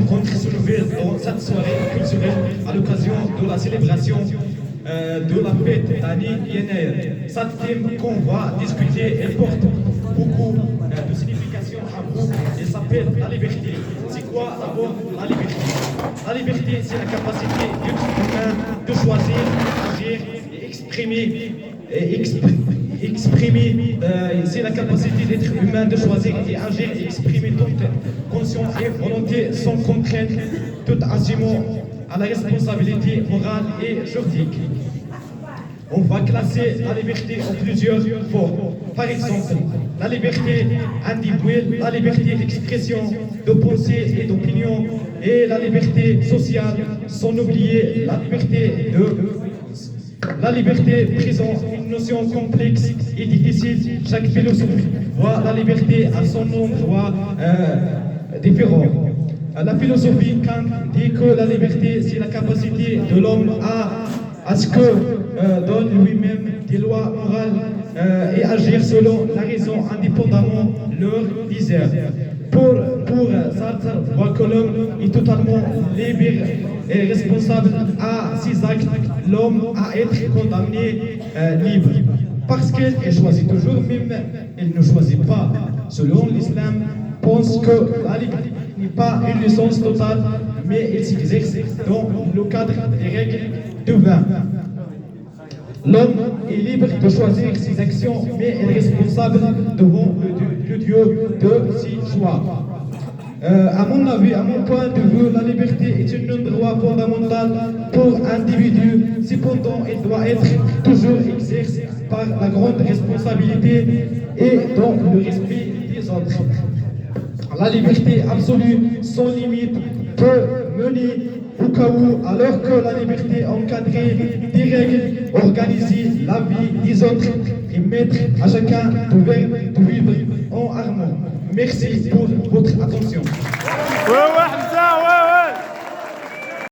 rencontre se nouvelle dans cette soirée culturelle à l'occasion de la célébration de la fête d'Ani Yener. Cette thème qu'on va discuter, elle porte beaucoup de signification à vous. Elle s'appelle la liberté. C'est quoi d'abord la liberté? La liberté, c'est la capacité d'être humain de choisir, agir et c'est la capacité d'être humain de choisir et agir et exprimer toute conscience et volonté sans contrainte, tout assumant à la responsabilité morale et juridique. On va classer la liberté en plusieurs formes. Par exemple, la liberté individuelle, la liberté d'expression, de pensée et d'opinion, et la liberté sociale, sans oublier la liberté de... La liberté présente une notion complexe et difficile. Chaque philosophie voit la liberté à son endroit différent. La philosophie Kant dit que la liberté, c'est la capacité de l'homme à ce que donne lui-même des lois morales et agir selon la raison indépendamment de leur désir. Pour Sartre, voit que l'homme est totalement libre et responsable à ses actes, l'homme à être condamné libre. Parce qu'il choisit toujours, même il ne choisit pas. Selon l'islam, pense que la liberté n'est pas une licence totale, mais il s'exerce dans le cadre des règles divines. L'homme est libre de choisir ses actions, mais il est responsable devant le Dieu de ses choix. À mon avis, à mon point de vue, la liberté est un droit fondamental pour l'individu. Cependant, il doit être toujours exercé par la grande responsabilité et dans le respect des autres. La liberté absolue, sans limite, peut mener au chaos, alors que la liberté encadrée des règles, organiser la vie des autres et mettre à chacun de vivre en harmonie. Merci pour votre attention.